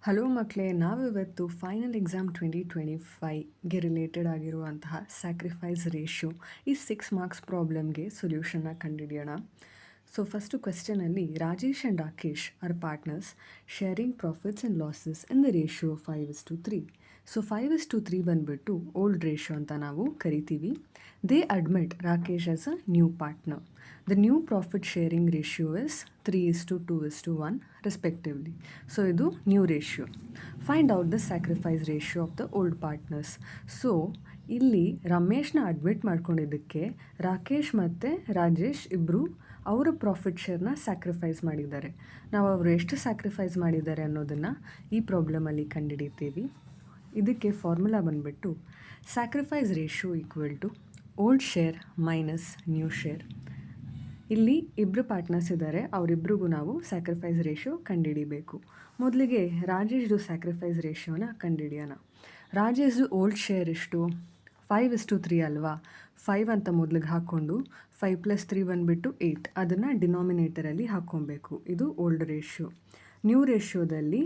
Hello ಮಕ್ಕಳೇ, ನಾವಿವತ್ತು final exam 2025ಗೆ ರಿಲೇಟೆಡ್ ಆಗಿರುವಂತಹ ಸ್ಯಾಕ್ರಿಫೈಸ್ ರೇಷಿಯೋ ಈ 6 ಮಾರ್ಕ್ಸ್ ಪ್ರಾಬ್ಲಮ್ಗೆ ಸೊಲ್ಯೂಷನ್ನ ಕಂಡುಹಿಡಿಯೋಣ. ಸೊ ಫಸ್ಟು ಕ್ವೆಶ್ಚನಲ್ಲಿ Rajesh and Rakesh are partners sharing profits and losses in the ratio 5:3. So 5:3 ಬಂದುಬಿಟ್ಟು ಓಲ್ಡ್ ರೇಷಿಯೋ ಅಂತ ನಾವು ಕರಿತೀವಿ. They admit Rakesh as a new partner. The new profit sharing ratio is 3:2:1 respectively. So, ಇದು new ratio. Find out the sacrifice ratio of the old partners. So, ಇಲ್ಲಿ ರಮೇಶ್ನ admit ಮಾಡ್ಕೊಂಡಿದ್ದಕ್ಕೆ Rakesh ಮತ್ತು ರಾಜೇಶ್ ಇಬ್ಬರು ಅವರ profit ಶೇರ್ನ sacrifice ಮಾಡಿದ್ದಾರೆ. ನಾವು ಅವರು ಎಷ್ಟು ಸ್ಯಾಕ್ರಿಫೈಸ್ ಮಾಡಿದ್ದಾರೆ ಅನ್ನೋದನ್ನು ಈ ಪ್ರಾಬ್ಲಮಲ್ಲಿ ಕಂಡುಹಿಡಿತೀವಿ. ಇದಕ್ಕೆ ಫಾರ್ಮುಲಾ ಬಂದುಬಿಟ್ಟು sacrifice ratio equal to old share minus new share. ಇಲ್ಲಿ ಇಬ್ಬರು ಪಾರ್ಟ್ನರ್ಸ್ ಇದ್ದಾರೆ, ಅವರಿಬ್ಬರಿಗೂ ನಾವು ಸ್ಯಾಕ್ರಿಫೈಸ್ ರೇಷಿಯೋ ಕಂಡುಹಿಡಿಬೇಕು. ಮೊದಲಿಗೆ ರಾಜೇಶ್ದು ಸ್ಯಾಕ್ರಿಫೈಸ್ ರೇಷಿಯೋನ ಕಂಡುಹಿಡಿಯೋಣ. ರಾಜೇಶ್ದು ಓಲ್ಡ್ ಶೇರ್ ಎಷ್ಟು? 5:3 ಅಲ್ವಾ? 5 ಅಂತ ಮೊದಲಿಗೆ ಹಾಕ್ಕೊಂಡು 5 + 3 ಬಂದುಬಿಟ್ಟು 8, ಅದನ್ನು ಡಿನಾಮಿನೇಟರಲ್ಲಿ ಹಾಕ್ಕೊಬೇಕು. ಇದು ಓಲ್ಡ್ ರೇಷಿಯೋ. ನ್ಯೂ ರೇಷಿಯೋದಲ್ಲಿ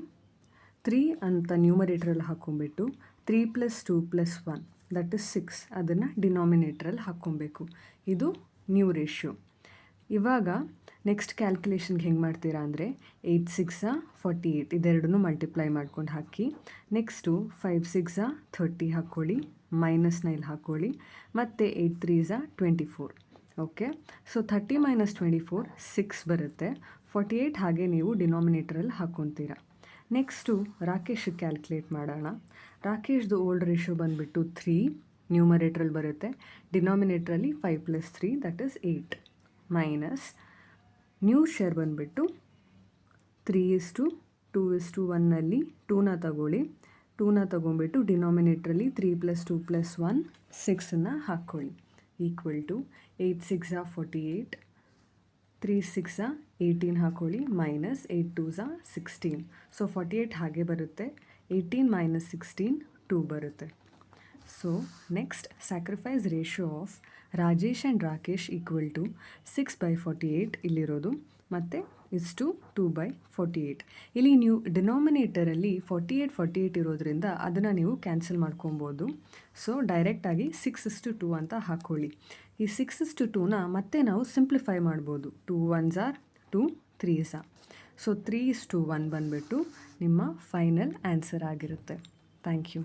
3 ಅಂತ ನ್ಯೂಮರೇಟರಲ್ಲಿ ಹಾಕ್ಕೊಂಬಿಟ್ಟು 3 + 2 + 1 ದಟ್ ಇಸ್ 6, ಅದನ್ನು ಡಿನಾಮಿನೇಟರಲ್ಲಿ ಹಾಕ್ಕೊಬೇಕು. ಇದು ನ್ಯೂ ರೇಷಿಯೋ. ಇವಾಗ ನೆಕ್ಸ್ಟ್ ಕ್ಯಾಲ್ಕುಲೇಷನ್ಗೆ ಹೆಂಗೆ ಮಾಡ್ತೀರಾ ಅಂದರೆ 8 6 48 ಇದೆರಡನ್ನೂ ಮಲ್ಟಿಪ್ಲೈ ಮಾಡ್ಕೊಂಡು ಹಾಕಿ. ನೆಕ್ಸ್ಟು 5 6 30 ಹಾಕ್ಕೊಳ್ಳಿ, -9 ಹಾಕ್ಕೊಳ್ಳಿ, ಮತ್ತು 8 3 24. ಓಕೆ, ಸೊ 30 - 24 6 ಬರುತ್ತೆ. 48 ಹಾಗೆ ನೀವು ಡಿನಾಮಿನೇಟರಲ್ಲಿ ಹಾಕ್ಕೊತೀರಾ. ನೆಕ್ಸ್ಟು ರಾಕೇಶ್ ಕ್ಯಾಲ್ಕುಲೇಟ್ ಮಾಡೋಣ. ರಾಕೇಶ್ದು ಓಲ್ಡ್ ರೇಷಿಯೋ ಬಂದುಬಿಟ್ಟು 3 ನ್ಯೂಮರೇಟ್ರಲ್ಲಿ ಬರುತ್ತೆ, ಡಿನಾಮಿನೇಟ್ರಲ್ಲಿ 5 + 3 that is 8 minus new share ಬಂದುಬಿಟ್ಟು 3:2:1ನಲ್ಲಿ 2ನ ತಗೊಳ್ಳಿ, 2ನ ತೊಗೊಂಬಿಟ್ಟು ಡಿನಾಮಿನೇಟ್ರಲ್ಲಿ 3 + 2 + 1 6ನ್ನು ಹಾಕ್ಕೊಳ್ಳಿ. ಈಕ್ವಲ್ ಟು 8 6 48, 3 6 18 ಹಾಕ್ಕೊಳ್ಳಿ, ಮೈನಸ್ 8 2 16. ಸೊ 48 ಹಾಗೆ ಬರುತ್ತೆ, 18 - 16 2 ಬರುತ್ತೆ. So next sacrifice ratio of Rajesh and Rakesh equal to 6/48 ಇಲ್ಲಿರೋದು, ಮತ್ತು ಇಷ್ಟು 2/48. ಇಲ್ಲಿ ನೀವು ಡಿನಾಮಿನೇಟರಲ್ಲಿ 48 ಇರೋದ್ರಿಂದ ಅದನ್ನು ನೀವು ಕ್ಯಾನ್ಸಲ್ ಮಾಡ್ಕೊಬೋದು. ಸೊ ಡೈರೆಕ್ಟಾಗಿ 6:2 ಅಂತ ಹಾಕ್ಕೊಳ್ಳಿ. ಈ 6:2ನ ಮತ್ತೆ ನಾವು ಸಿಂಪ್ಲಿಫೈ ಮಾಡ್ಬೋದು. 2 1s are 2 3s are. So 3:1 ಬಂದುಬಿಟ್ಟು ನಿಮ್ಮ ಫೈನಲ್ ಆನ್ಸರ್ ಆಗಿರುತ್ತೆ. Thank you.